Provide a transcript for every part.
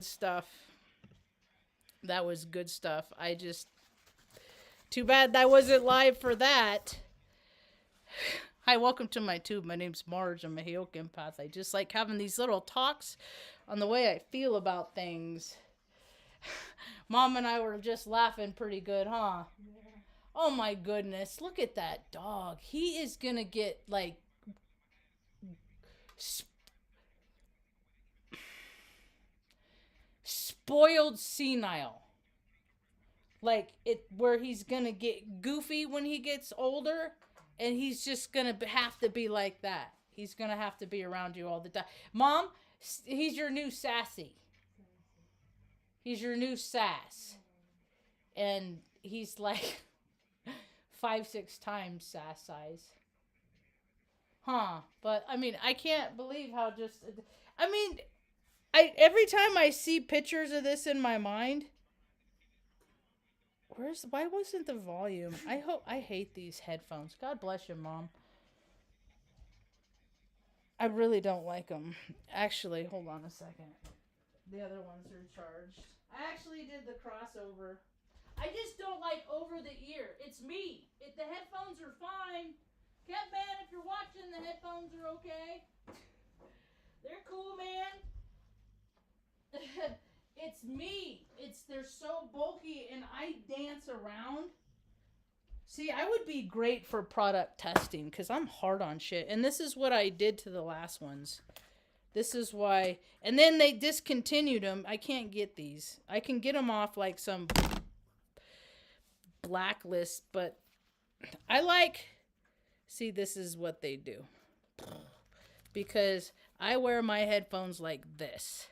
Stuff. That was good stuff. Too bad that wasn't live for that. Hi, welcome to my tube. My name's Marge. I'm a Heyoka empath. I just like having these little talks on the way I feel about things. Mom and I were just laughing pretty good, huh? Yeah. Oh my goodness. Look at that dog. He is gonna get like spoiled senile. Like it where he's gonna get goofy when he gets older, and he's just gonna have to be like that. He's gonna have to be around you all the time. Mom, he's your new sassy. He's your new sass. And he's like 5-6 times sass size. Huh. But I mean, I can't believe how just I mean, I every time I see pictures of this in my mind, why wasn't the volume? I hate these headphones. God bless you, Mom. I really don't like them. Actually, hold on a second. The other ones are charged. I actually did the crossover. I just don't like over the ear. It's me. If the headphones are fine. Man, if you're watching, the headphones are okay. They're cool, man. It's me. They're so bulky and I dance around. See, I would be great for product testing because I'm hard on shit. And this is what I did to the last ones. This is why. And then they discontinued them. I can't get these. I can get them off like some blacklist, but I like. See, this is what they do. Because I wear my headphones like this.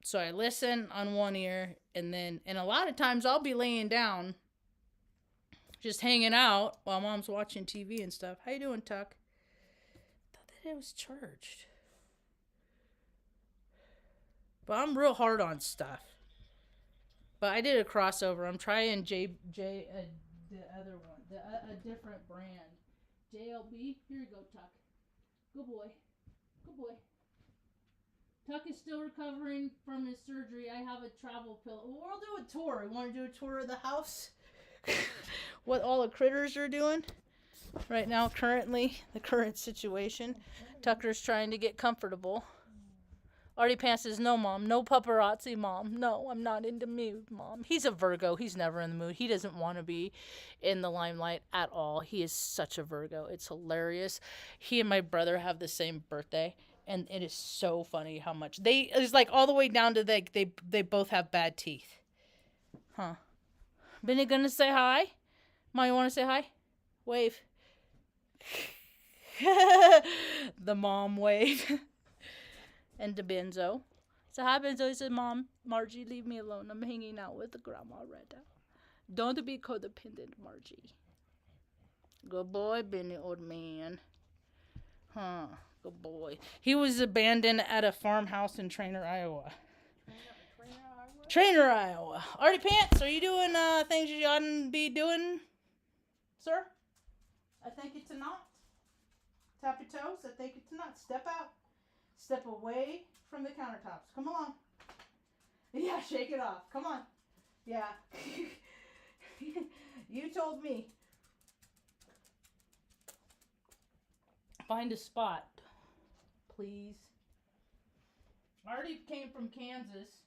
So I listen on one ear, and a lot of times I'll be laying down, just hanging out while Mom's watching TV and stuff. How you doing, Tuck? I thought that it was charged. But I'm real hard on stuff. But I did a crossover. I'm trying the other one, a different brand. JLB. Here you go, Tuck. Good boy. Good boy. Tuck is still recovering from his surgery. I have a travel pillow. We'll do a tour. You want to do a tour of the house? What all the critters are doing right now, currently, the current situation. Tucker's trying to get comfortable. Artie Pants says, no, Mom. No paparazzi, Mom. No, I'm not in the mood, Mom. He's a Virgo. He's never in the mood. He doesn't want to be in the limelight at all. He is such a Virgo. It's hilarious. He and my brother have the same birthday. And it is so funny how much it's like all the way down to they both have bad teeth. Huh. Benny gonna say hi? Mom, you wanna say hi? Wave. The mom wave. And the Benzo. So hi, Benzo. He said, Mom, Margie, leave me alone. I'm hanging out with the grandma right now. Don't be codependent, Margie. Good boy, Benny, old man. Huh. Good boy. He was abandoned at a farmhouse in Trainer, Iowa. Trainer, Iowa. Artie Pants, are you doing things you oughtn't be doing, sir? I think it's a not. Tap your toes. I think it's a not. Step out. Step away from the countertops. Come along. Yeah, shake it off. Come on. Yeah. You told me. Find a spot, please. Artie came from Kansas.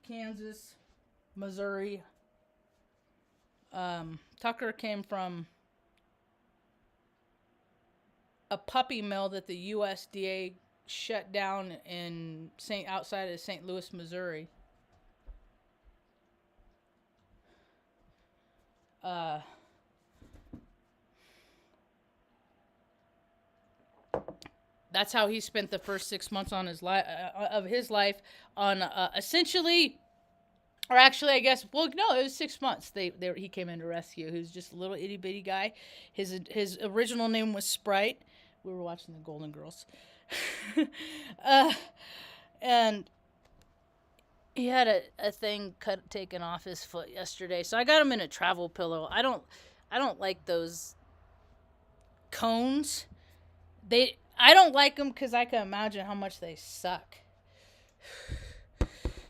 Kansas, Missouri. Tucker came from a puppy mill that the USDA shut down outside of St. Louis, Missouri. That's how he spent the first 6 months on his life on essentially, or actually, I guess. Well, no, it was 6 months. He came in to rescue. He was just a little itty bitty guy. His original name was Sprite. We were watching the Golden Girls, and he had a thing taken off his foot yesterday. So I got him in a travel pillow. I don't like those cones I don't like them because I can imagine how much they suck.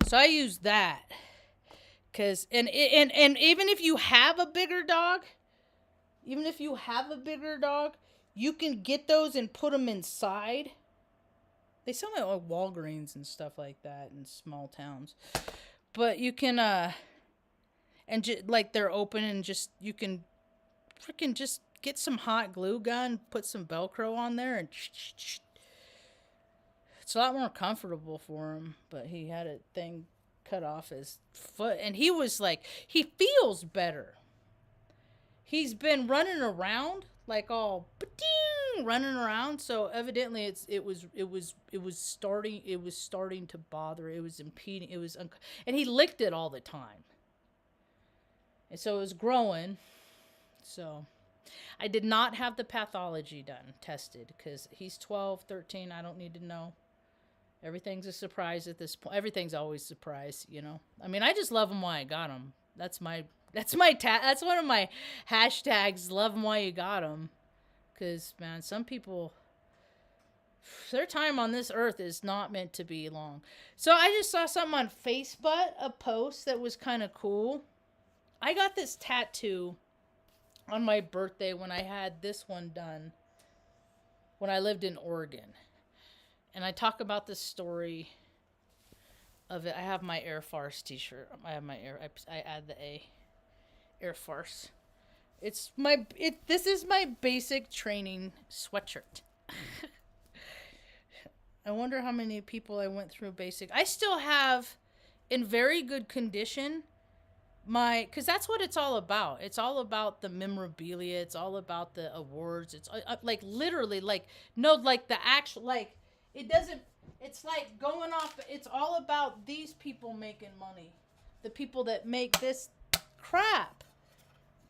So I use that. Cause and even if you have a bigger dog, you can get those and put them inside. They sell them at like Walgreens and stuff like that in small towns. But you can like they're open and just you can freaking just get some hot glue gun, put some Velcro on there, and it's a lot more comfortable for him. But he had a thing cut off his foot, and he was like, he feels better. He's been running around like all running around, so evidently it was starting to bother. It was impeding. And he licked it all the time, and so it was growing. So I did not have the pathology tested because he's 12, 13. I don't need to know. Everything's a surprise at this point. Everything's always a surprise, you know. I mean, I just love him while I got him. That's one of my hashtags. Love him while you got him, because man, some people, their time on this earth is not meant to be long. So I just saw something on Facebook, a post that was kind of cool. I got this tattoo on my birthday when I had this one done when I lived in Oregon. And I talk about this story of it. I have my Air Farce t-shirt. I add the A. Air Farce. This is my basic training sweatshirt. I wonder how many people I went through basic. I still have in very good condition because that's what it's all about. It's all about the memorabilia. It's all about the awards. It's like literally like the actual, like it doesn't, it's like going off. It's all about these people making money. The people that make this crap.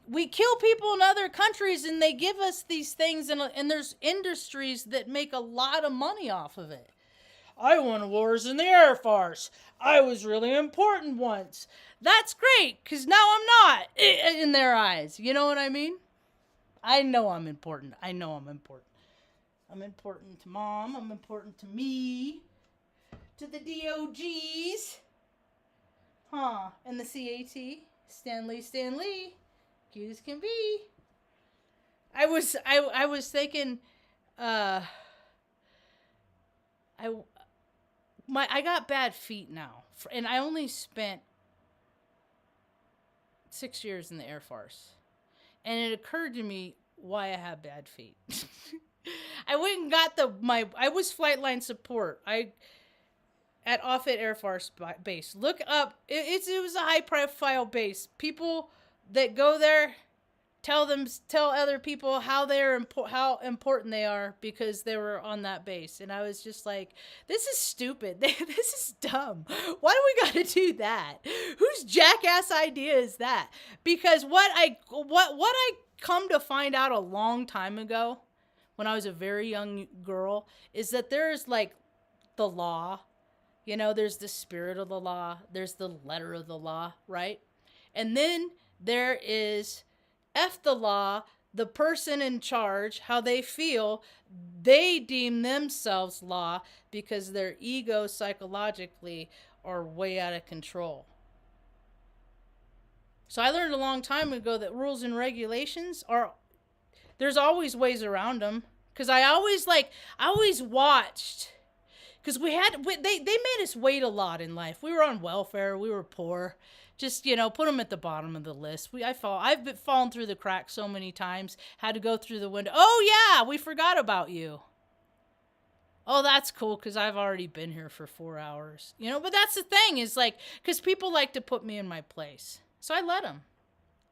We kill people in other countries and they give us these things, and there's industries that make a lot of money off of it. I won awards in the Air Force. I was really important once. That's great, because now I'm not in their eyes. You know what I mean? I know I'm important. I'm important to Mom. I'm important to me. To the DOGs. Huh. And the CAT. Stanley. Cute as can be. I was thinking, I got bad feet now, and I only spent 6 years in the Air Force, and it occurred to me why I have bad feet. I went and got I was flight line support. At Offutt Air Force Base. Look up. It was a high profile base. People that go there tell other people how important they are because they were on that base. And I was just like, this is stupid. This is dumb. Why do we got to do that? Whose jackass idea is that? Because what I come to find out a long time ago when I was a very young girl is that there's like the law. You know, there's the spirit of the law. There's the letter of the law, right? And then there is F the law, the person in charge, how they feel. They deem themselves law because their ego psychologically are way out of control. So I learned a long time ago that rules and regulations there's always ways around them. Because I always watched. Because they made us wait a lot in life. We were on welfare. We were poor. Just, put them at the bottom of the list. I've been fallen through the cracks so many times. Had to go through the window. Oh, yeah, we forgot about you. Oh, that's cool because I've already been here for 4 hours. But that's the thing is like, because people like to put me in my place. So I let them.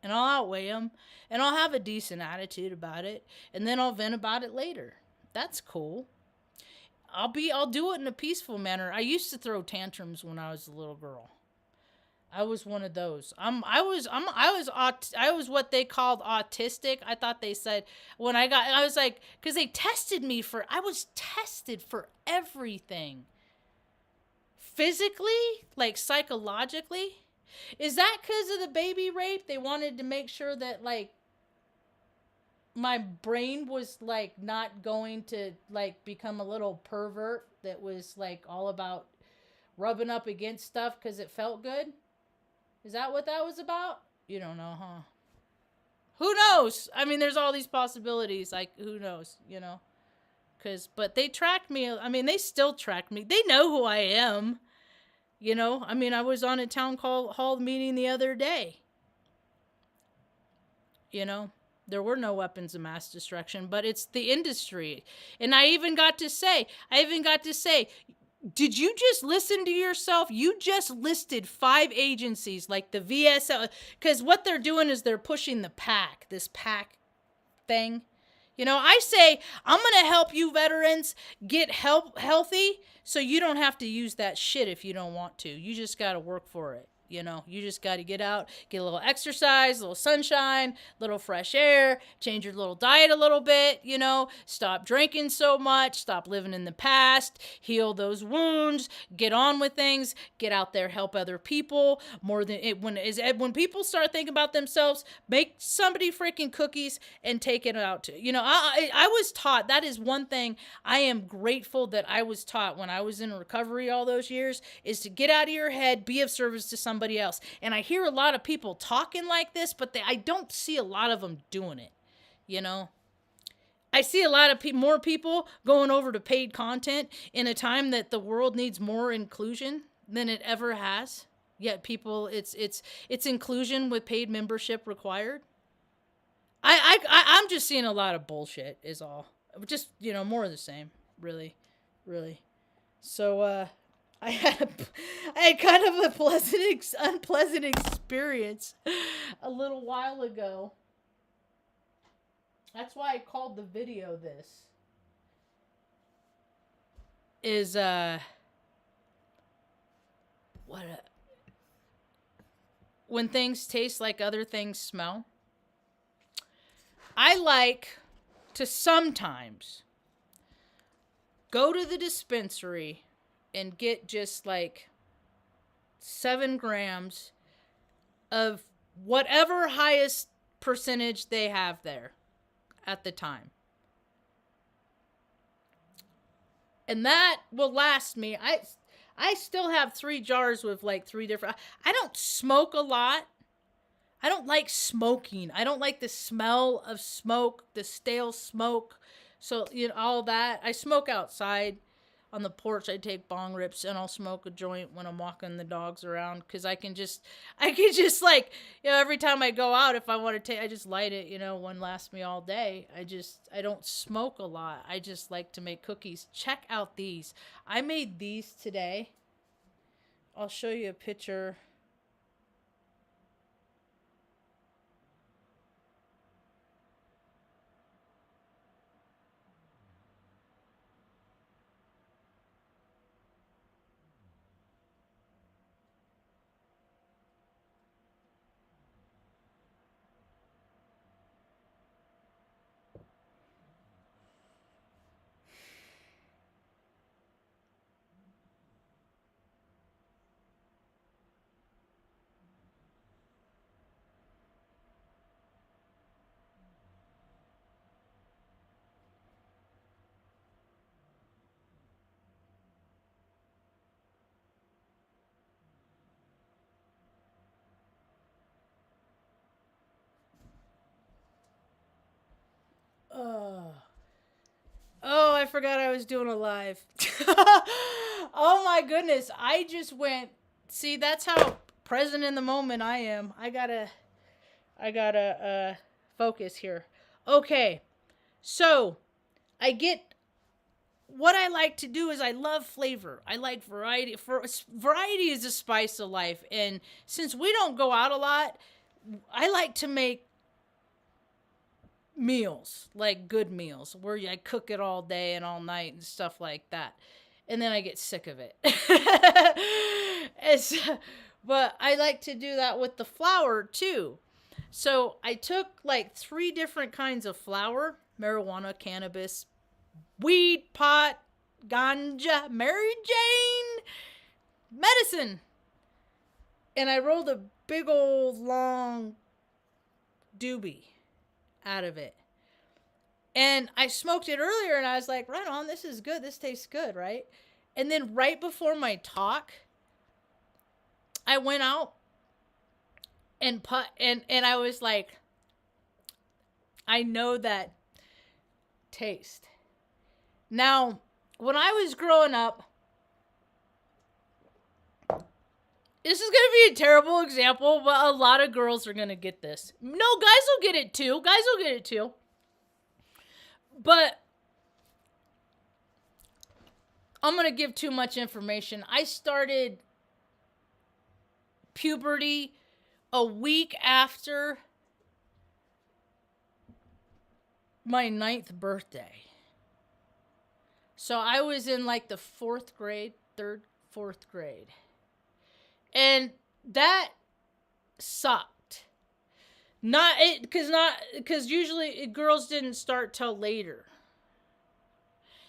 And I'll outweigh them. And I'll have a decent attitude about it. And then I'll vent about it later. That's cool. I'll do it in a peaceful manner. I used to throw tantrums when I was a little girl. I was one of those. I was what they called autistic. I thought they said I was like, because I was tested for everything. Physically, like psychologically. Is that because of the baby rape? They wanted to make sure that my brain was like not going to like become a little pervert that was like all about rubbing up against stuff because it felt good. Is that what that was about? You don't know, huh? Who knows? I mean, there's all these possibilities. Like, who knows? You know, but they tracked me. I mean, they still track me. They know who I am. You know, I mean, I was on a town hall meeting the other day. You know, there were no weapons of mass destruction, but it's the industry. And I even got to say, did you just listen to yourself? You just listed 5 agencies like the VSL, because what they're doing is they're pushing this PAC thing. You know, I say, I'm going to help you veterans get healthy so you don't have to use that shit if you don't want to. You just got to work for it. You know, you just got to get out, get a little exercise, a little sunshine, a little fresh air, change your little diet a little bit, you know, stop drinking so much, stop living in the past, heal those wounds, get on with things, get out there, help other people more than it. When people start thinking about themselves, make somebody freaking cookies and take it out to, you know, I was taught, that is one thing I am grateful that I was taught when I was in recovery all those years, is to get out of your head, be of service to somebody else. And I hear a lot of people talking like this, but I don't see a lot of them doing it. You know, I see a lot of more people going over to paid content in a time that the world needs more inclusion than it ever has. Yet people, it's inclusion with paid membership required. I'm just seeing a lot of bullshit is all. Just, you know, more of the same, really, really. So, I had kind of a unpleasant experience a little while ago. That's why I called the video this. Is when things taste like other things smell. I like to sometimes go to the dispensary and get just like 7 grams of whatever highest percentage they have there at the time. And that will last me. I still have 3 jars with like 3 different. I don't smoke a lot. I don't like smoking. I don't like the smell of smoke, the stale smoke. So, you know, all that. I smoke outside on the porch. I take bong rips and I'll smoke a joint when I'm walking the dogs around. Cause I can just like, you know, every time I go out, if I want to take, I just light it, you know, one lasts me all day. I don't smoke a lot. I just like to make cookies. Check out these. I made these today. I'll show you a picture. Oh, I forgot I was doing a live. Oh my goodness. I just went, see, that's how present in the moment I am. I gotta focus here. Okay. So, what I like to do is I love flavor. I like variety. Variety is the spice of life. And since we don't go out a lot, I like to make meals, like good meals, where I cook it all day and all night and stuff like that. And then I get sick of it. But I like to do that with the flour too. So I took like 3 different kinds of flour: marijuana, cannabis, weed, pot, ganja, Mary Jane, medicine. And I rolled a big old long doobie out of it. And I smoked it earlier and I was like, right on, this is good. This tastes good, right? And then right before my talk, I went out and and I was like, I know that taste. Now, when I was growing up, this is going to be a terrible example, but a lot of girls are going to get this. No, guys will get it too. Guys will get it too. But I'm going to give too much information. I started puberty a week after my 9th birthday. So I was in like the 4th grade, 4th grade. And that sucked. Because usually girls didn't start till later.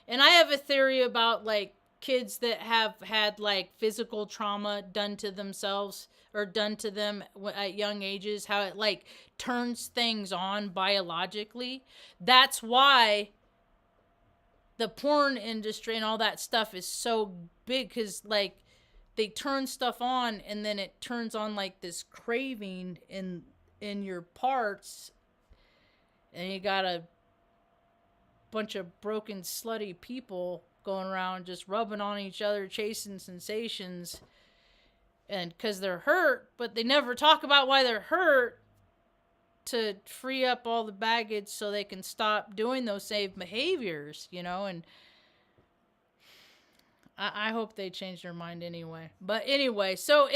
And I have a theory about like kids that have had like physical trauma done to themselves or done to them at young ages, how it like turns things on biologically. That's why the porn industry and all that stuff is so big, because like they turn stuff on and then it turns on like this craving in your parts, and you got a bunch of broken slutty people going around just rubbing on each other, chasing sensations, and because they're hurt, but they never talk about why they're hurt, to free up all the baggage so they can stop doing those same behaviors, you know. And I hope they change their mind anyway. But anyway, so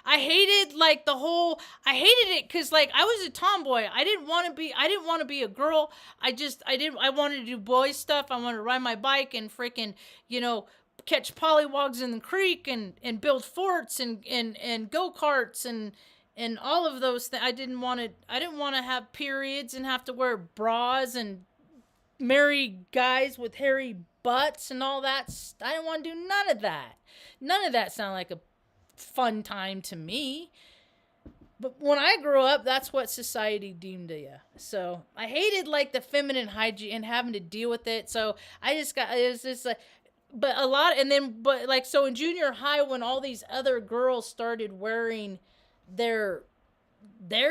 I hated like I hated it because like I was a tomboy. I didn't want to be a girl. I wanted to do boy stuff. I wanted to ride my bike and freaking, you know, catch pollywogs in the creek and build forts and go-karts and all of those things. I didn't want to have periods and have to wear bras and marry guys with hairy butts and all that. I didn't want to do none of that. None of that sounded like a fun time to me. But when I grew up, that's what society deemed you. So I hated like the feminine hygiene and having to deal with it. So it was just like, but like, so in junior high, when all these other girls started wearing their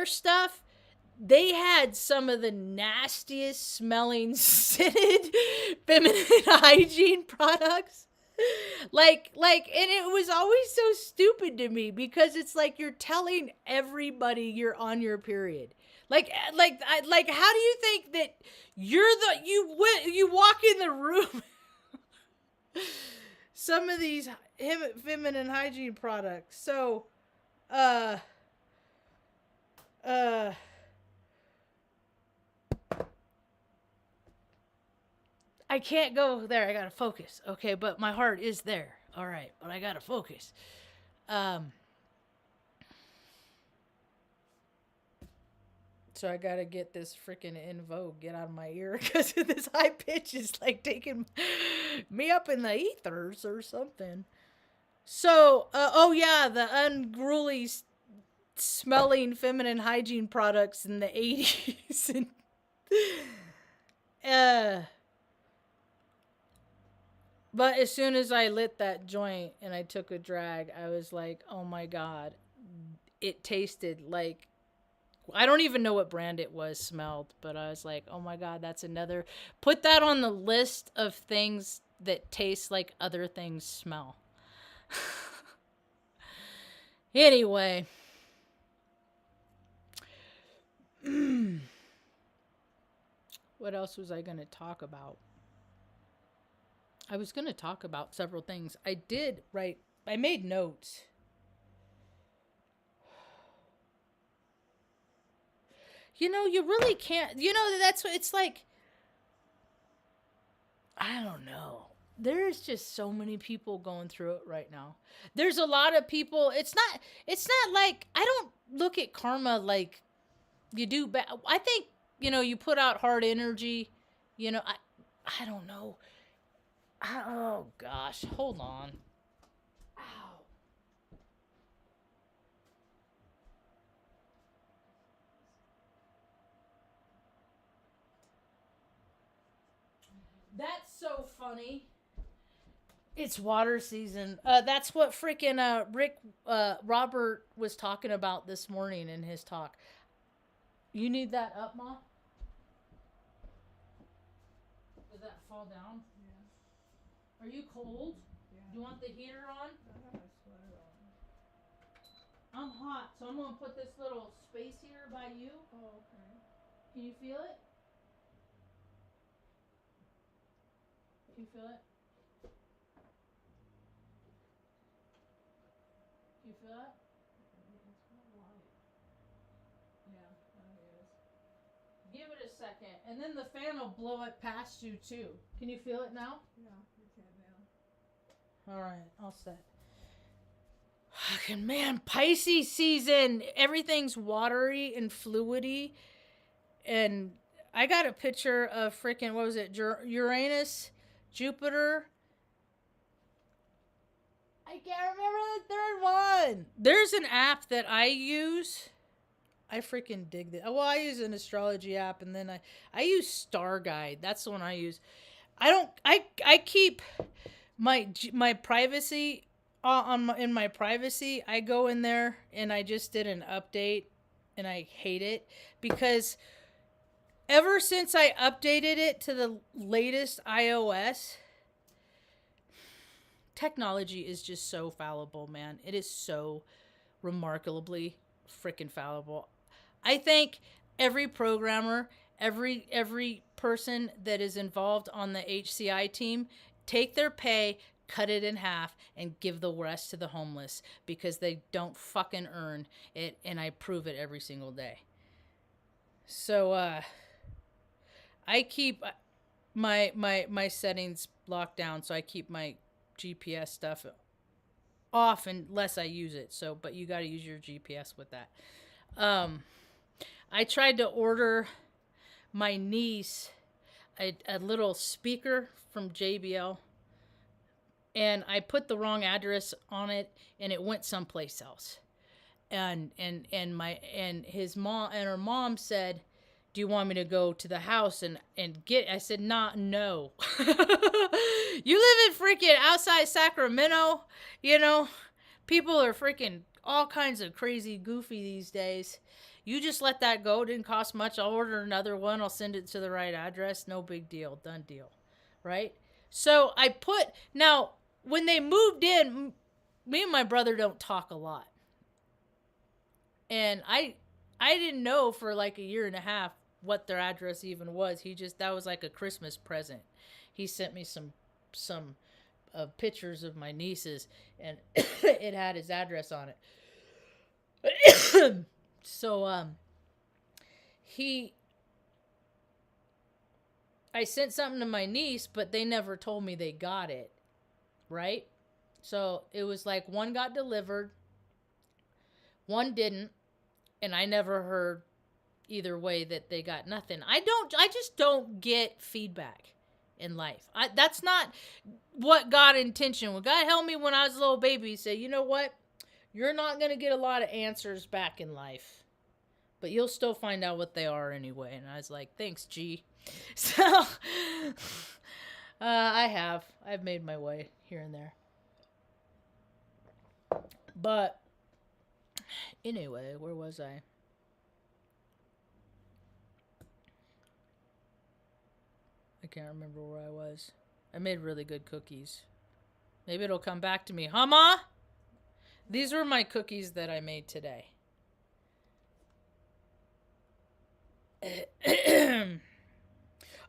stuff, they had some of the nastiest smelling scented feminine hygiene products. Like, and it was always so stupid to me because it's like you're telling everybody you're on your period. Like, how do you think that you walk in the room? Some of these feminine hygiene products. So, I can't go there. I gotta focus. Okay, but my heart is there. All right, but I gotta focus. So I gotta get this freaking in vogue, get out of my ear, because this high pitch is like taking me up in the ethers or something. So, oh yeah, the unruly smelling feminine hygiene products in the 80s. And, but as soon as I lit that joint and I took a drag, I was like, oh my God, it tasted like, I don't even know what brand it was smelled, but I was like, oh my God, that's another, put that on the list of things that taste like other things smell. Anyway. What else was I going to talk about? I was going to talk about several things. I made notes. You know, you really can't, you know, it's like, I don't know. There's just so many people going through it right now. There's a lot of people. It's not like, I don't look at karma like you do bad. I think, you know, you put out hard energy, you know, I don't know. Oh gosh, hold on. Ow. That's so funny. It's water season. That's what freaking Robert was talking about this morning in his talk. You need that up, Ma? Did that fall down? Yeah. Are you cold? Yeah. Do you want the heater on? I have my sweater on. I'm hot, so I'm gonna put this little space heater by you. Oh, okay. Can you feel it? Can you feel it? Can you feel it? It's not light. Yeah, it is. Give it a second, and then the fan will blow it past you too. Can you feel it now? Yeah, you can now. All right, all set. Fucking man, Pisces season. Everything's watery and fluidy, and I got a picture of freaking what was it? Uranus, Jupiter. I can't remember the third one. There's an app that I use. I freaking dig that. Well, I use an astrology app, and then I use Star Guide. That's the one I use. I keep my privacy in my privacy. I go in there and I just did an update, and I hate it because ever since I updated it to the latest iOS, technology is just so fallible, man. It is so remarkably freaking fallible. I think every programmer, every person that is involved on the HCI team, take their pay, cut it in half, and give the rest to the homeless because they don't fucking earn it, and I prove it every single day. So I keep my settings locked down, so I keep my GPS stuff off unless I use it. So, but you got to use your GPS with that. I tried to order my niece a little speaker from JBL, and I put the wrong address on it, and it went someplace else. And his mom and her mom said, "Do you want me to go to the house and get?" I said, no. You live in freaking outside Sacramento, you know. People are freaking all kinds of crazy goofy these days. You just let that go. It didn't cost much. I'll order another one. I'll send it to the right address. No big deal. Done deal. Right? So now, when they moved in, me and my brother don't talk a lot. And I didn't know for like a year and a half what their address even was. That was like a Christmas present. He sent me some pictures of my nieces, and it had his address on it. So, I sent something to my niece, but they never told me they got it, right? So it was like one got delivered, one didn't, and I never heard either way that they got nothing. I just don't get feedback in life. That's not what God intentioned. When God helped me when I was a little baby, he said, you know what? You're not going to get a lot of answers back in life, but you'll still find out what they are anyway. And I was like, thanks, G. So, I've made my way here and there. But, anyway, where was I? I can't remember where I was. I made really good cookies. Maybe it'll come back to me. Huh, Ma? These were my cookies that I made today.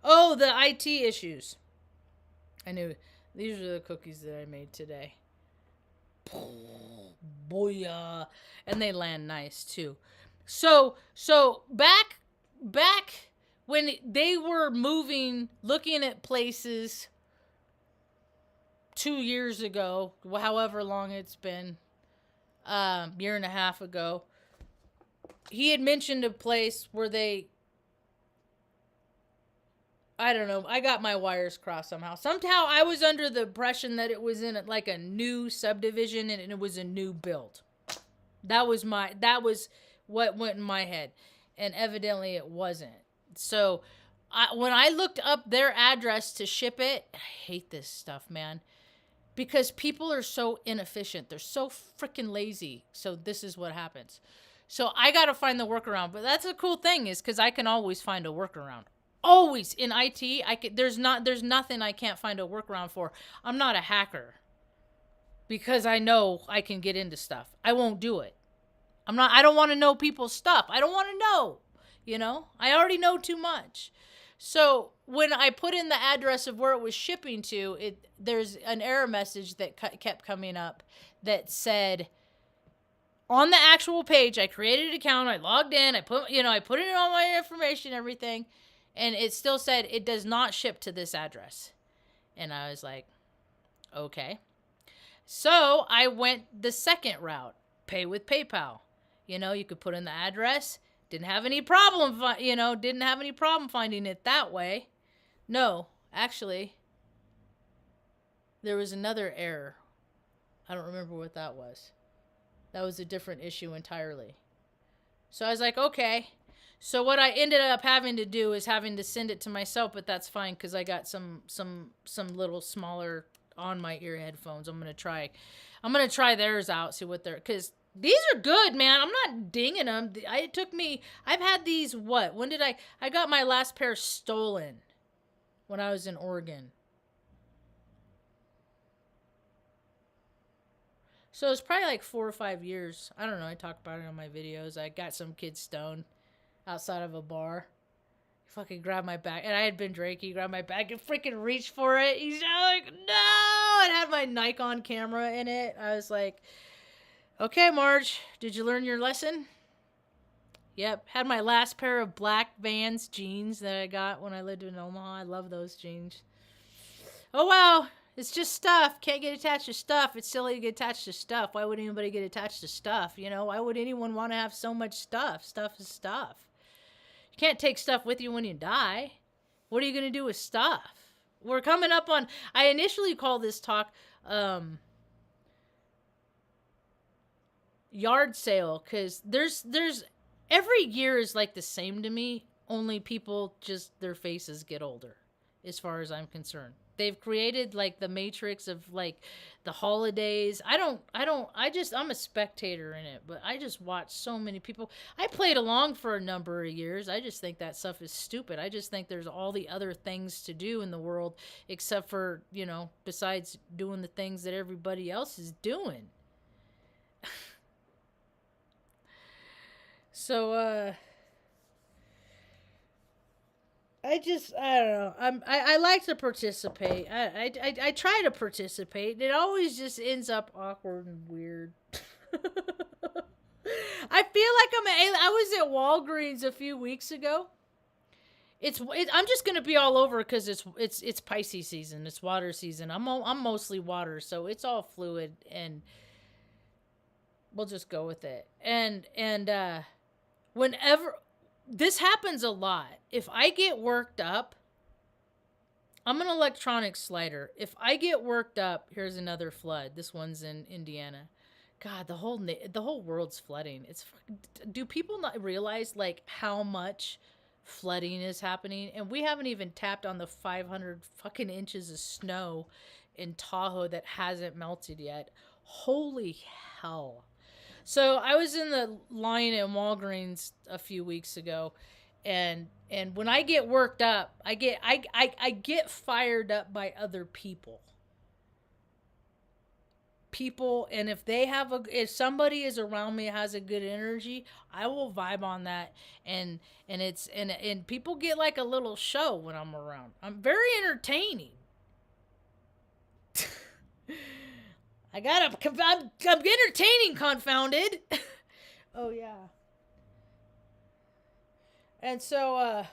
Oh, the IT issues. I knew. These are the cookies that I made today. Booyah. And they land nice, too. So back when they were moving, looking at places 2 years ago, however long it's been, year and a half ago, he had mentioned a place where I don't know, I got my wires crossed somehow. Somehow I was under the impression that it was in like a new subdivision and it was a new build. That was what went in my head. And evidently it wasn't. So when I looked up their address to ship it, I hate this stuff, man. Because people are so inefficient. They're so freaking lazy. So this is what happens. So I got to find the workaround. But that's a cool thing is because I can always find a workaround. Always in IT, there's nothing I can't find a workaround for. I'm not a hacker because I know I can get into stuff. I won't do it. I don't want to know people's stuff. I don't want to know. I already know too much. So when I put in the address of where it was shipping to, there's an error message that kept coming up that said, on the actual page, I created an account, I logged in, I put in all my information, everything, and it still said it does not ship to this address. And I was like, okay. So I went the second route, pay with PayPal. You could put in the address. Didn't have any problem, finding it that way. No, actually, there was another error. I don't remember what that was. That was a different issue entirely. So I was like, okay. So what I ended up having to do is having to send it to myself, but that's fine because I got some little smaller on my ear headphones. I'm gonna try theirs out, see what they're, because these are good, man. I'm not dinging them. I've had these, when did I got my last pair stolen when I was in Oregon. So it's probably like 4 or 5 years. I don't know. I talk about it on my videos. I got some kid stoned outside of a bar. He fucking grabbed my bag. And I had been drinking. He grabbed my bag and freaking reached for it. He's like, no! It had my Nikon camera in it. I was like, okay, Marge, did you learn your lesson? Yep. Had my last pair of black Vans jeans that I got when I lived in Omaha. I love those jeans. Oh, wow. It's just stuff. Can't get attached to stuff. It's silly to get attached to stuff. Why would anybody get attached to stuff? Why would anyone want to have so much stuff? Stuff is stuff. You can't take stuff with you when you die. What are you going to do with stuff? We're coming up on, I initially called this talk, yard sale, because there's every year is like the same to me, only people just, their faces get older, as far as I'm concerned. They've created like the matrix of like the holidays. I'm a spectator in it, but I just watch so many people. I played along for a number of years. I just think that stuff is stupid. I just think there's all the other things to do in the world except for, besides doing the things that everybody else is doing. So, I don't know. I like to participate. I try to participate. It always just ends up awkward and weird. I feel like I was at Walgreens a few weeks ago. I'm just gonna be all over because it's Pisces season. It's water season. I'm mostly water, so it's all fluid, and we'll just go with it. And whenever. This happens a lot. If I get worked up, I'm an electronic slider. If I get worked up, here's another flood. This one's in Indiana. God, the whole world's flooding. Do people not realize like how much flooding is happening? And we haven't even tapped on the 500 fucking inches of snow in Tahoe that hasn't melted yet. Holy hell. So I was in the line at Walgreens a few weeks ago, and when I get worked up, I get fired up by other people. And if somebody is around me has a good energy, I will vibe on that, and people get like a little show when I'm around. I'm very entertaining. I'm entertaining, confounded. Oh, yeah. And so,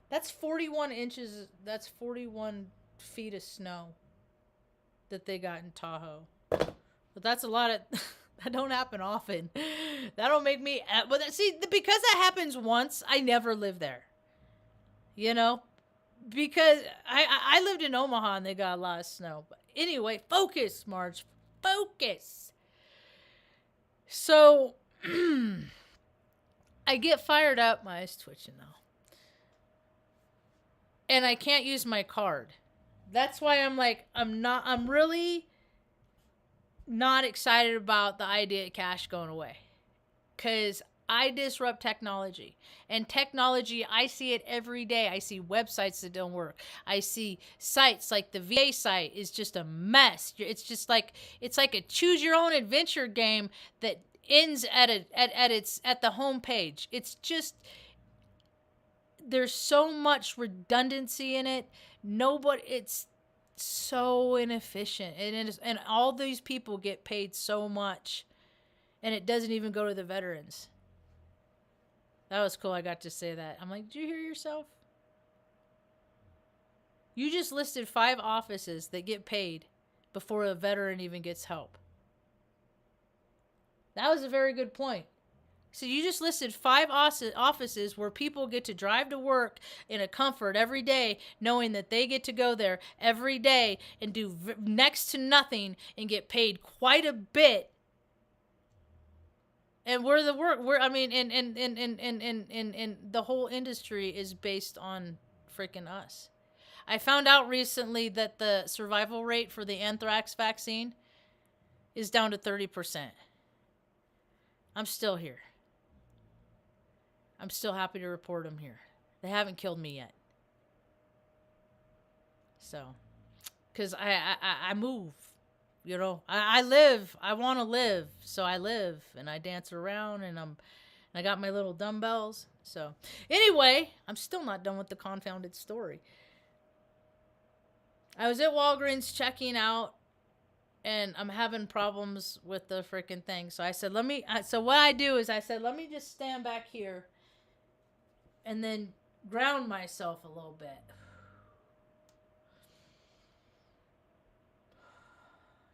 that's 41 inches, that's 41 feet of snow that they got in Tahoe. But that's a lot of, that don't happen often. That'll make me, but see, because that happens once, I never live there. Because I lived in Omaha and they got a lot of snow. But anyway, focus, Marge. Focus. So, I get fired up. My eyes twitching though. and I can't use my card. That's why I'm really not excited about the idea of cash going away. Because I disrupt technology. And technology, I see it every day. I see websites that don't work. I see sites like the VA site is just a mess. It's like a choose your own adventure game that ends at the homepage. It's just, there's so much redundancy in it. It's so inefficient. And all these people get paid so much. And it doesn't even go to the veterans. That was cool. I got to say that. I'm like, did you hear yourself? You just listed 5 offices that get paid before a veteran even gets help. That was a very good point. So you just listed 5 offices where people get to drive to work in a comfort every day, knowing that they get to go there every day and do next to nothing and get paid quite a bit. And and the whole industry is based on freaking us. I found out recently that the survival rate for the anthrax vaccine is down to 30%. I'm still here. I'm still happy to report I'm here. They haven't killed me yet. So, because I move. You know, I live. I want to live, so I live, and I dance around, and I got my little dumbbells. So, anyway, I'm still not done with the confounded story. I was at Walgreens checking out, and I'm having problems with the freaking thing. So I said, so what I do is I said, let me just stand back here, and then ground myself a little bit.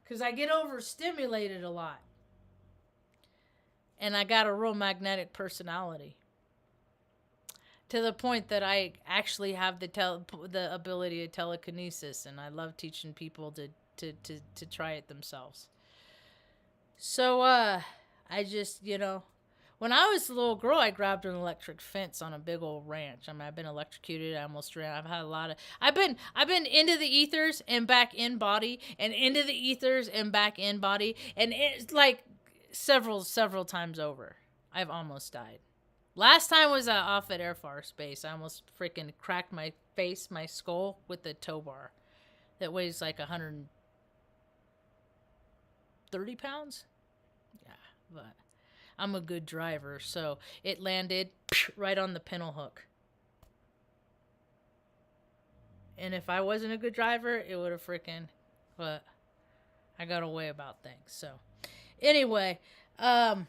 Because I get overstimulated a lot. And I got a real magnetic personality. To the point that I actually have the ability to telekinesis. And I love teaching people to try it themselves. So, I just, when I was a little girl, I grabbed an electric fence on a big old ranch. I mean, I've been electrocuted. I almost ran. I've had a lot of. I've been into the ethers and back in body, and into the ethers and back in body, and it's like several times over. I've almost died. Last time was off at Air Force Base. I almost freaking cracked my skull with a tow bar that weighs like 130 pounds. Yeah, but. I'm a good driver, so it landed right on the pintle hook. And if I wasn't a good driver, it would have freaking, but I got away about things. So anyway, I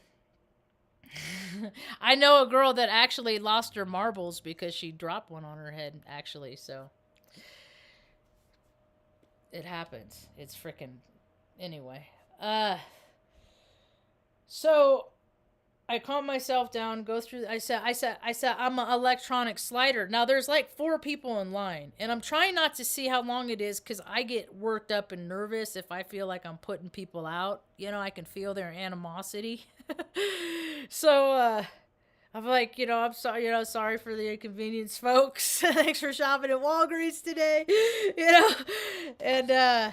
know a girl that actually lost her marbles because she dropped one on her head, actually. So it happens. It's freaking, anyway. So I calm myself down, go through. I said, I'm an electronic slider. Now there's like 4 people in line, and I'm trying not to see how long it is because I get worked up and nervous if I feel like I'm putting people out. I can feel their animosity. So I'm like, I'm sorry, sorry for the inconvenience, folks. Thanks for shopping at Walgreens today. And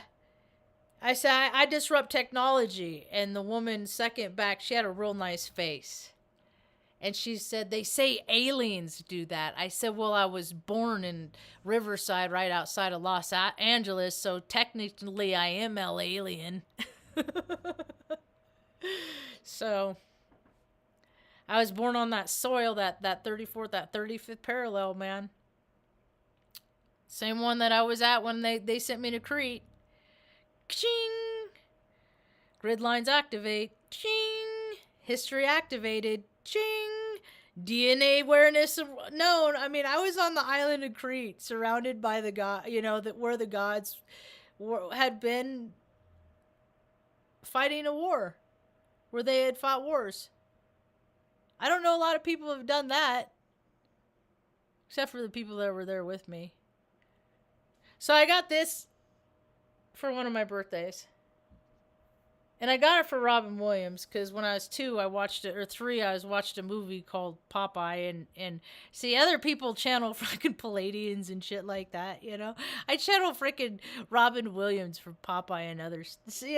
I said, I disrupt technology. And the woman second back, she had a real nice face. And she said, they say aliens do that. I said, well, I was born in Riverside right outside of Los Angeles, so technically I am alien. So I was born on that soil, that 34th, that 35th parallel, man. Same one that I was at when they sent me to Crete. Ching! Grid lines activate. Ching! History activated. Ching! DNA awareness known. I mean, I was on the island of Crete, surrounded by the god, where the gods had been fighting a war, where they had fought wars. I don't know a lot of people have done that, except for the people that were there with me. So I got this for one of my birthdays. And I got it for Robin Williams because when I was 2, I watched it, or 3, I was watched a movie called Popeye, and see other people channel freaking Palladians and shit like that, you know. I channel freaking Robin Williams for Popeye and others. See,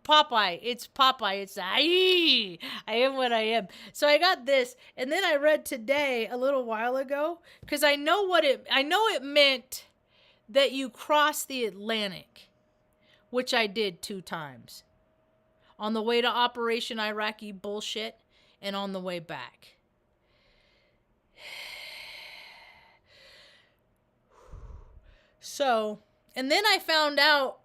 Popeye. It's Popeye. It's I am what I am. So I got this, and then I read today a little while ago because I know it meant that you cross the Atlantic, which I did 2 times. On the way to Operation Iraqi bullshit and on the way back. So, and then I found out,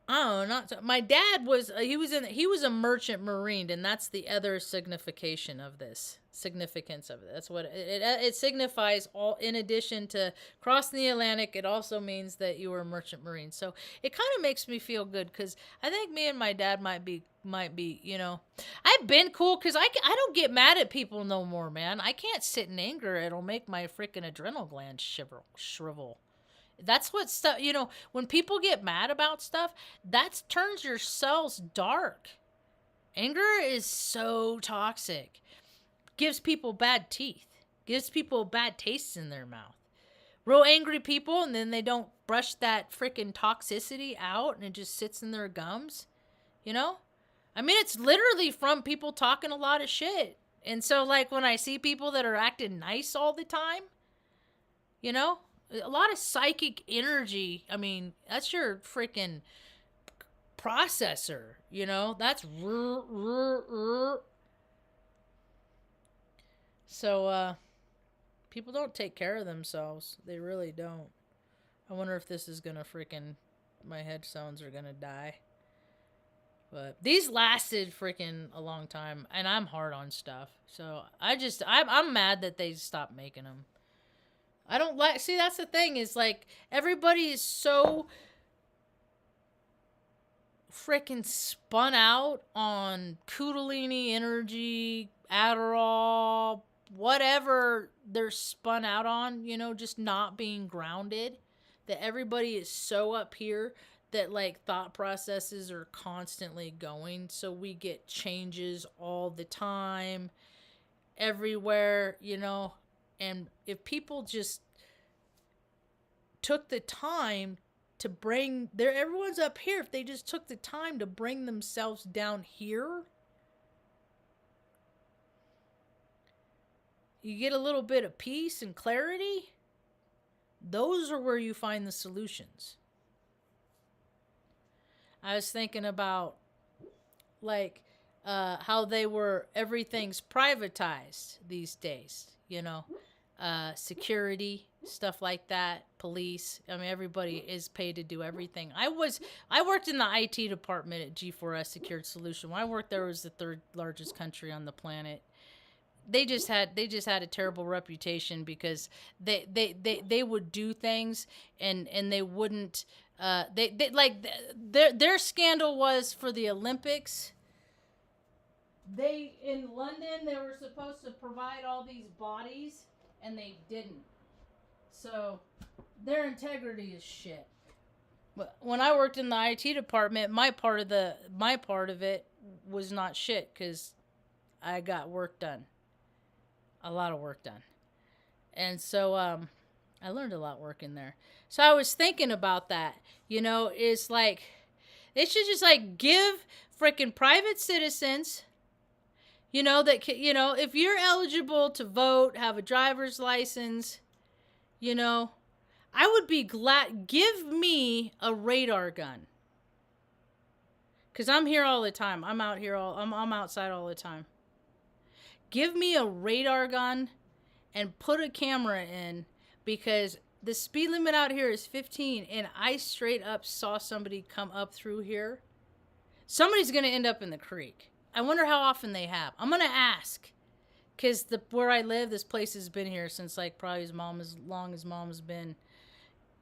my dad was, he was a merchant marine, and that's the other significance of this. That's what it signifies. All in addition to crossing the Atlantic, it also means that you were a merchant marine. So it kind of makes me feel good because I think me and my dad might be, you know, I've been cool because I don't get mad at people no more, man. I can't sit in anger. It'll make my freaking adrenal gland shrivel. That's what stuff, you know, when people get mad about stuff, that turns your cells dark. Anger is so toxic. Gives people bad teeth. Gives people bad tastes in their mouth. Real angry people, and then they don't brush that freaking toxicity out, and it just sits in their gums. You know? I mean, it's literally from people talking a lot of shit. And so, like, when I see people that are acting nice all the time, you know? A lot of psychic energy. I mean, that's your freaking processor, you know? That's So, people don't take care of themselves. They really don't. I wonder if this is gonna freaking, my headphones are gonna die. But these lasted freaking a long time, and I'm hard on stuff. So I'm mad that they stopped making them. I don't like, see, that's the thing, is like, everybody is so freaking spun out on Kundalini energy, Adderall, whatever they're spun out on, you know, just not being grounded, that everybody is so up here that, like, thought processes are constantly going, so we get changes all the time, everywhere, you know. And if people just took the time to bring everyone's up here, if they just took the time to bring themselves down here, you get a little bit of peace and clarity. Those are where you find the solutions. I was thinking about, like, how everything's privatized these days, you know, security, stuff like that, police. I mean, everybody is paid to do everything. I worked in the IT department at G4S Secured Solution. When I worked there, it was the 3rd largest country on the planet. They just had a terrible reputation because they would do things and they wouldn't, their scandal was for the Olympics. In London, they were supposed to provide all these bodies, and they didn't. So their integrity is shit. But when I worked in the IT department, my part of it was not shit because I got work done, a lot of work done, and so I learned a lot working there. So I was thinking about that. You know, it's like they should just like give freaking private citizens. You know, if you're eligible to vote, have a driver's license, you know, I would be glad. Give me a radar gun. Because I'm here all the time. I'm outside all the time. Give me a radar gun and put a camera in, because the speed limit out here is 15, and I straight up saw somebody come up through here. Somebody's going to end up in the creek. I wonder how often they have. I'm going to ask, because where I live, this place has been here since like probably as long as Mom's been.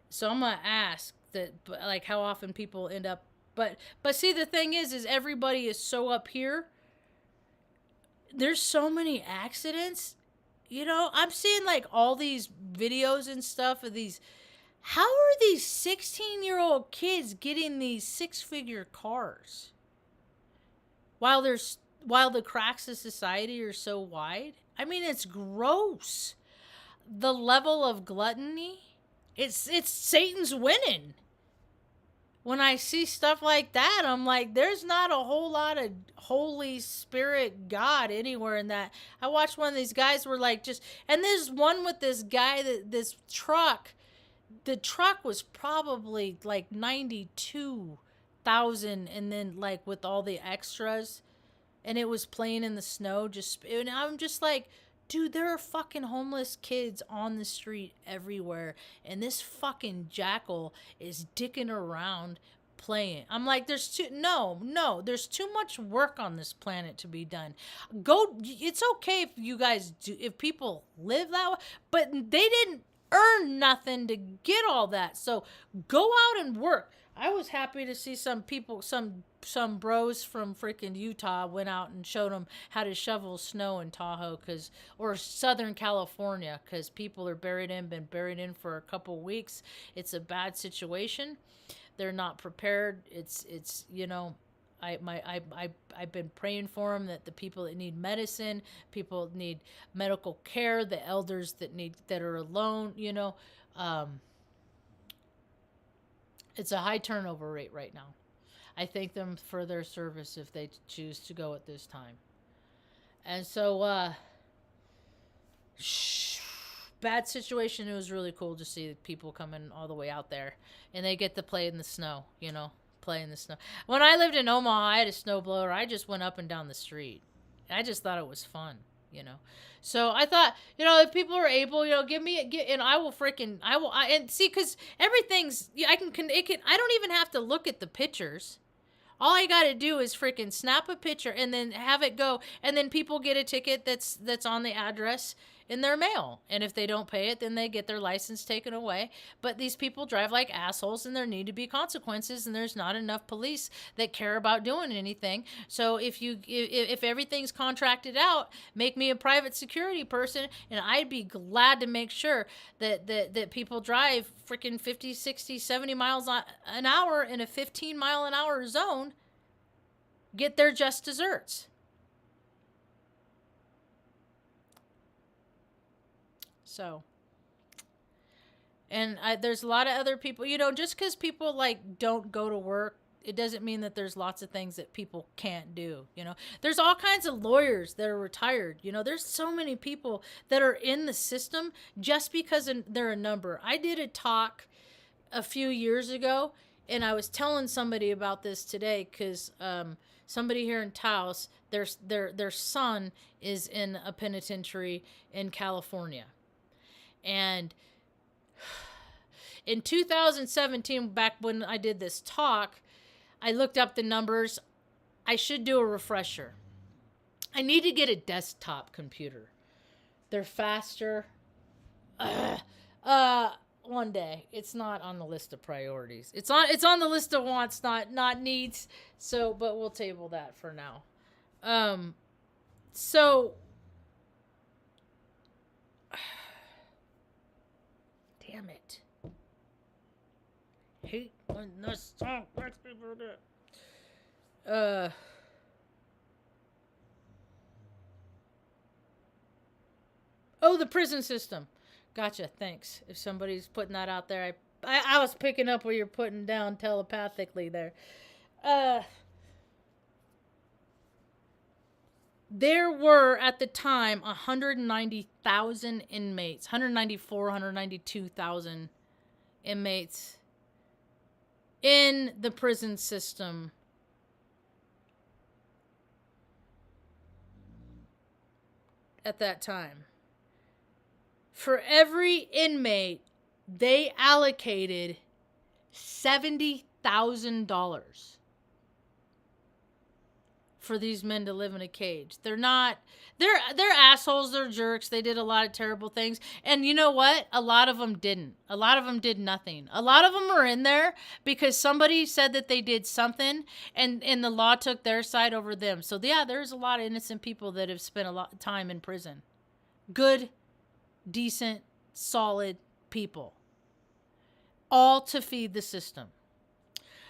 So I'm going to ask that, like, how often people end up. But see, the thing is everybody is so up here. There's so many accidents. You know, I'm seeing like all these videos and stuff of these How are these 16-year-old kids getting these six-figure cars while the cracks of society are so wide? I mean, it's gross. The level of gluttony, it's Satan's winning. When I see stuff like that, I'm like, there's not a whole lot of Holy Spirit God anywhere in that. I watched one of these guys were like and there's one with this guy this truck. The truck was probably like 92,000, and then like with all the extras, and it was playing in the snow. And I'm just like, dude, there are fucking homeless kids on the street everywhere, and this fucking jackal is dicking around playing. I'm like, there's too much work on this planet to be done. It's okay if you guys do, if people live that way, but they didn't earn nothing to get all that. So go out and work. I was happy to see some people, some bros from freaking Utah went out and showed them how to shovel snow in Tahoe, or Southern California, because people are been buried in for a couple weeks. It's a bad situation. They're not prepared. It's I've been praying for them, that the people that need medicine, people need medical care, the elders that are alone, it's a high turnover rate right now. I thank them for their service if they choose to go at this time. And so, bad situation. It was really cool to see people coming all the way out there, and they get to play in the snow, play in the snow. When I lived in Omaha, I had a snowblower. I just went up and down the street. I just thought it was fun, So I thought, if people are able, and I will and see, because everything's, I don't even have to look at the pictures. All I got to do is freaking snap a picture and then have it go, and then people get a ticket that's on the address in their mail. And if they don't pay it, then they get their license taken away. But these people drive like assholes, and there need to be consequences, and there's not enough police that care about doing anything. So if everything's contracted out, make me a private security person, and I'd be glad to make sure that people drive freaking 50, 60, 70 miles an hour in a 15-mile-an-hour zone, get their just desserts. So, and there's a lot of other people, just because people don't go to work, it doesn't mean that there's lots of things that people can't do. There's all kinds of lawyers that are retired. There's so many people that are in the system just because they're a number. I did a talk a few years ago, and I was telling somebody about this today, because somebody here in Taos, their son is in a penitentiary in California. And in 2017, back when I did this talk, I looked up the numbers. I should do a refresher. I need to get a desktop computer. They're faster. One day. It's not on the list of priorities. It's on the list of wants, not needs. So, but we'll table that for now. So damn it. Hate when this song makes me do that. Oh, the prison system. Gotcha, thanks. If somebody's putting that out there, I was picking up what you're putting down telepathically there. There were, at the time, 190,000 inmates. 192,000 inmates in the prison system. At that time. For every inmate, they allocated $70,000 for these men to live in a cage. They're assholes, they're jerks, they did a lot of terrible things. And you know what? A lot of them didn't. A lot of them did nothing. A lot of them are in there because somebody said that they did something, and the law took their side over them. So yeah, there's a lot of innocent people that have spent a lot of time in prison. Good, decent, solid people. all to feed the system.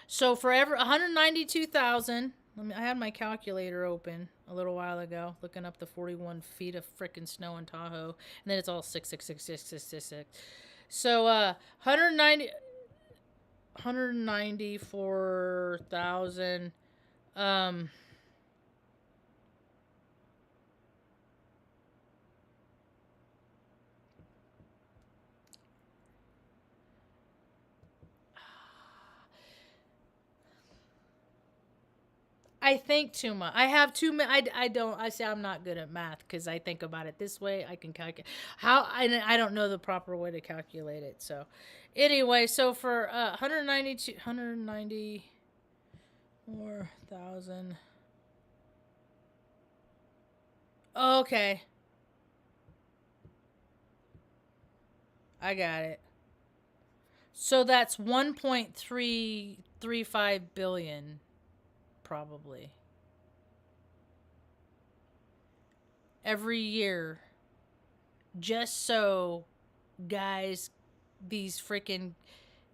So for every 192,000, I had my calculator open a little while ago, looking up the 41 feet of frickin' snow in Tahoe, and then it's all 6666666. So 194,000. I think too much. I have too many. I don't. I say I'm not good at math because I think about it this way. I can calculate how. I don't know the proper way to calculate it. So, anyway, so for 194,000. Okay, I got it. So that's 1.335 billion, probably, every year, just so guys, these freaking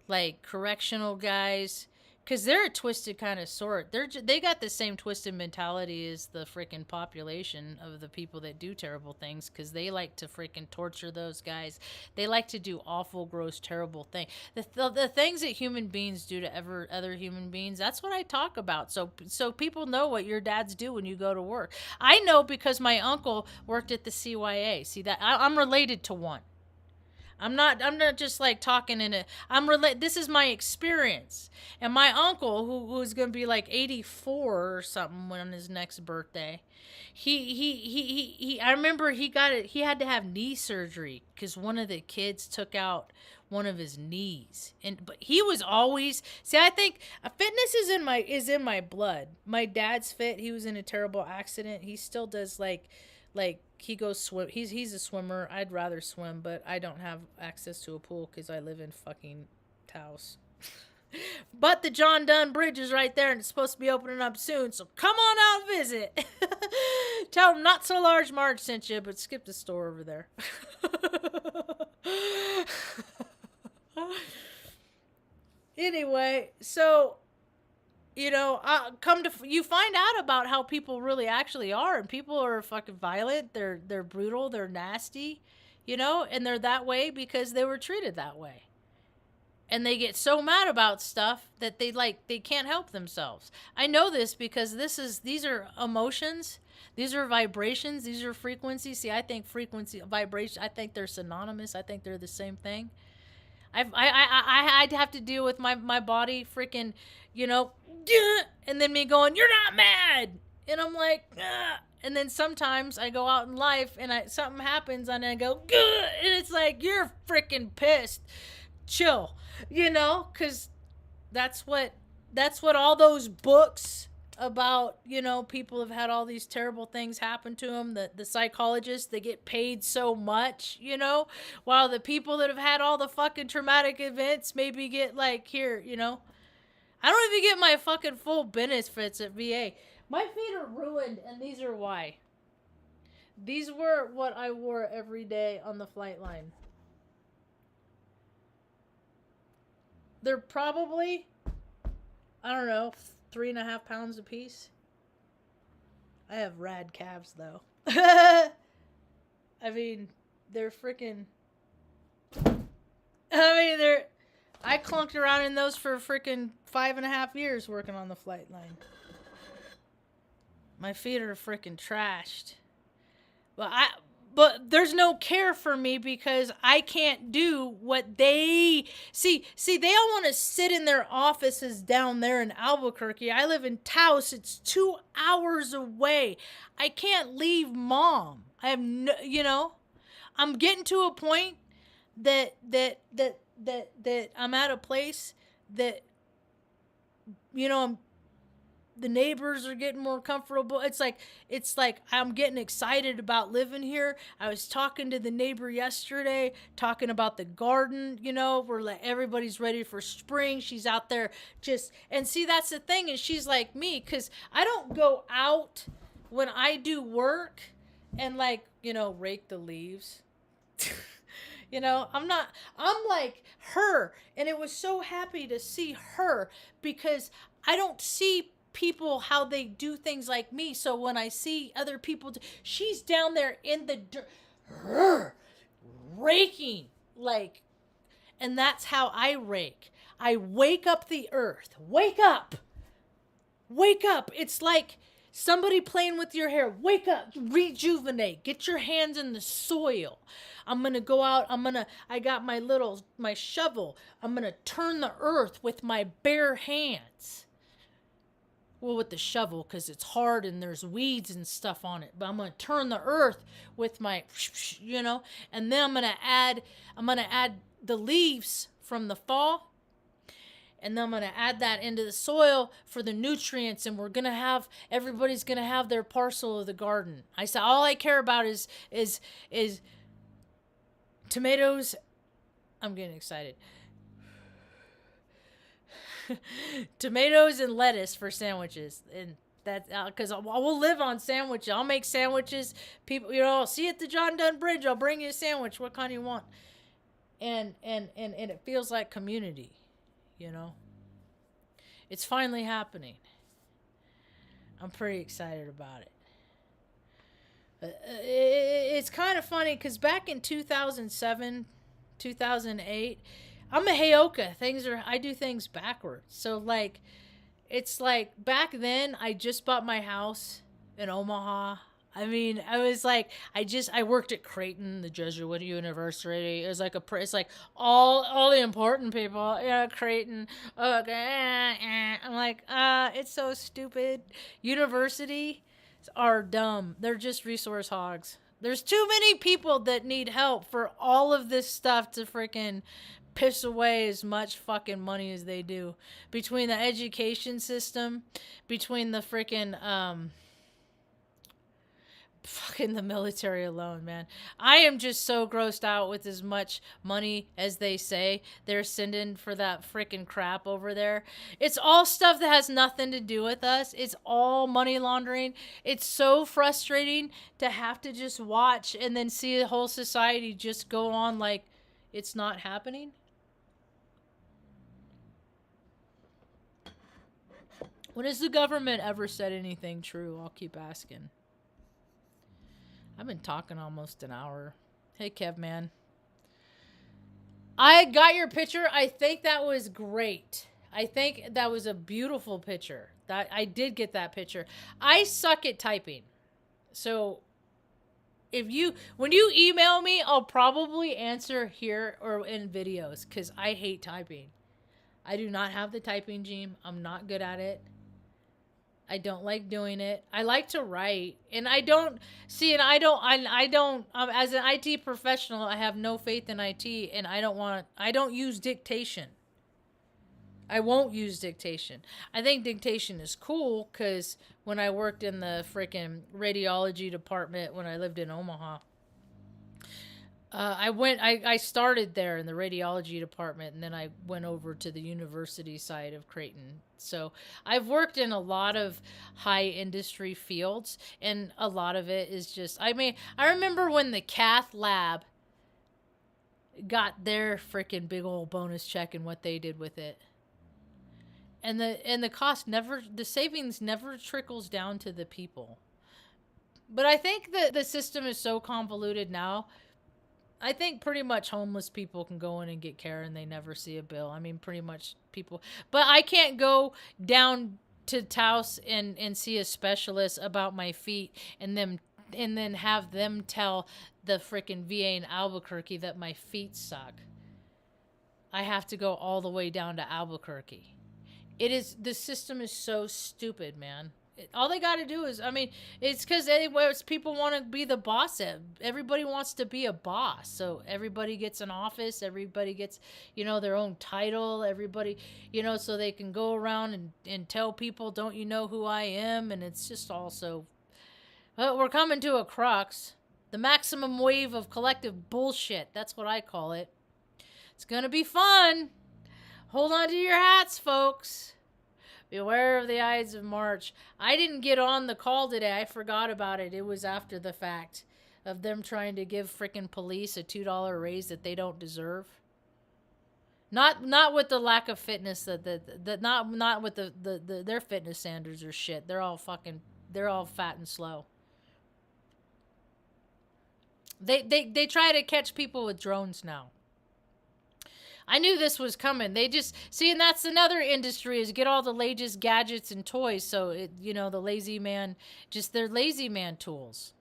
like correctional guys, because they're a twisted kind of sort. They got the same twisted mentality as the freaking population of the people that do terrible things, because they like to freaking torture those guys. They like to do awful, gross, terrible things. The things that human beings do to other human beings. That's what I talk about. So people know what your dads do when you go to work. I know because my uncle worked at the CYA. See that I'm related to one. I'm not just like talking in it. This is my experience. And my uncle, who's going to be like 84 or something on his next birthday, he I remember he had to have knee surgery because one of the kids took out one of his knees. But he was always, see, I think fitness is in my blood. My dad's fit. He was in a terrible accident. He still does like he goes swim. He's a swimmer. I'd rather swim, but I don't have access to a pool because I live in fucking Taos. But the John Dunn Bridge is right there, and it's supposed to be opening up soon. So come on out and visit. Tell them Not So Large Marge sent you, but skip the store over there. Anyway, so you find out about how people really actually are, and people are fucking violent. They're brutal. They're nasty, and they're that way because they were treated that way, and they get so mad about stuff that they can't help themselves. I know this because these are emotions. These are vibrations. These are frequencies. See, I think frequency, vibration, I think they're synonymous. I think they're the same thing. I'd have to deal with my body freaking, and then me going, "You're not mad," and I'm like, "Ugh." And then sometimes I go out in life and something happens and I go, "Ugh," and it's like, "You're freaking pissed. Chill," because that's what all those books about, people have had all these terrible things happen to them. The psychologists, they get paid so much, while the people that have had all the fucking traumatic events maybe get like, here, I don't even get my fucking full benefits at VA. My feet are ruined, and these are why. These were what I wore every day on the flight line. They're probably, I don't know, 3.5 pounds a piece. I have rad calves though. I mean, they're freaking. I clunked around in those for freaking 5.5 years working on the flight line. My feet are freaking trashed. But there's no care for me because I can't do what they see. They all want to sit in their offices down there in Albuquerque. I live in Taos. It's 2 hours away. I can't leave mom. I have no, I'm getting to a point that I'm at a place that, the neighbors are getting more comfortable. It's like I'm getting excited about living here. I was talking to the neighbor yesterday, talking about the garden, we're like, everybody's ready for spring. She's out there and see, that's the thing, is she's like me, because I don't go out when I do work and rake the leaves. You know, I'm like her. And it was so happy to see her because I don't see people how they do things like me. So when I see other people, she's down there in the dirt, raking, like, and that's how I rake. I wake up the earth. Wake up. Wake up. It's like somebody playing with your hair. Wake up. Rejuvenate. Get your hands in the soil. I'm going to go out. I got my shovel. I'm going to turn the earth with my bare hands. Well, with the shovel, because it's hard and there's weeds and stuff on it. But I'm going to turn the earth with my, and then I'm going to add the leaves from the fall. And then I'm going to add that into the soil for the nutrients. And everybody's going to have their parcel of the garden. I said, all I care about is tomatoes. I'm getting excited. Tomatoes and lettuce for sandwiches. And that, because I will live on sandwiches. I'll make sandwiches. People, I'll see you at the John Dunn Bridge. I'll bring you a sandwich. What kind you want? And it feels like community. It's finally happening. I'm pretty excited about it. It's kind of funny because back in 2007, 2008, I'm a Heyoka. I do things backwards. So like, it's like back then I just bought my house in Omaha. I mean, I was like, I worked at Creighton, the Jesuit University. It was like it's like all the important people, Creighton. Okay, I'm like, it's so stupid. Universities are dumb. They're just resource hogs. There's too many people that need help for all of this stuff to freaking piss away as much fucking money as they do. Between the education system, between the freaking, fucking the military alone, man. I am just so grossed out with as much money as they say they're sending for that freaking crap over there. It's all stuff that has nothing to do with us. It's all money laundering. It's so frustrating to have to just watch and then see the whole society just go on like it's not happening. When has the government ever said anything true? I'll keep asking. I've been talking almost an hour. Hey, Kev, man. I got your picture. I think that was great. I think that was a beautiful picture. That I did get that picture. I suck at typing. So when you email me, I'll probably answer here or in videos because I hate typing. I do not have the typing gene. I'm not good at it. I don't like doing it. I like to write, and I don't as an IT professional, I have no faith in IT, and I don't use dictation. I won't use dictation. I think dictation is cool because when I worked in the freaking radiology department when I lived in Omaha, I started there in the radiology department, and then I went over to the university side of Creighton. So I've worked in a lot of high industry fields, and a lot of it is just, I remember when the cath lab got their freaking big old bonus check and what they did with it. And the savings never trickles down to the people. But I think that the system is so convoluted now. I think pretty much homeless people can go in and get care and they never see a bill. I mean, pretty much people. But I can't go down to Taos and see a specialist about my feet and then have them tell the freaking VA in Albuquerque that my feet suck. I have to go all the way down to Albuquerque. The system is so stupid, man. All they got to do is, it's because people want to be the boss. Everybody wants to be a boss. So everybody gets an office. Everybody gets, their own title. Everybody, so they can go around and tell people, don't you know who I am? And it's just also, we're coming to a crux. The maximum wave of collective bullshit. That's what I call it. It's going to be fun. Hold on to your hats, folks. Beware of the Ides of March. I didn't get on the call today. I forgot about it. It was after the fact. of them trying to give freaking police a $2 raise that they don't deserve. Not with the lack of fitness that not with the their fitness standards are shit. They're all fat and slow. They try to catch people with drones now. I knew this was coming. They just see, and that's another industry is get all the latest gadgets and toys. So the lazy man, just their lazy man tools,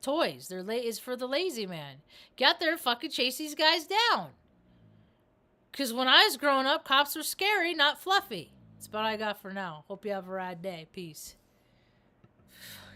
toys. Is for the lazy man. Get out there and fucking chase these guys down. Because when I was growing up, cops were scary, not fluffy. That's what I got for now. Hope you have a rad day. Peace.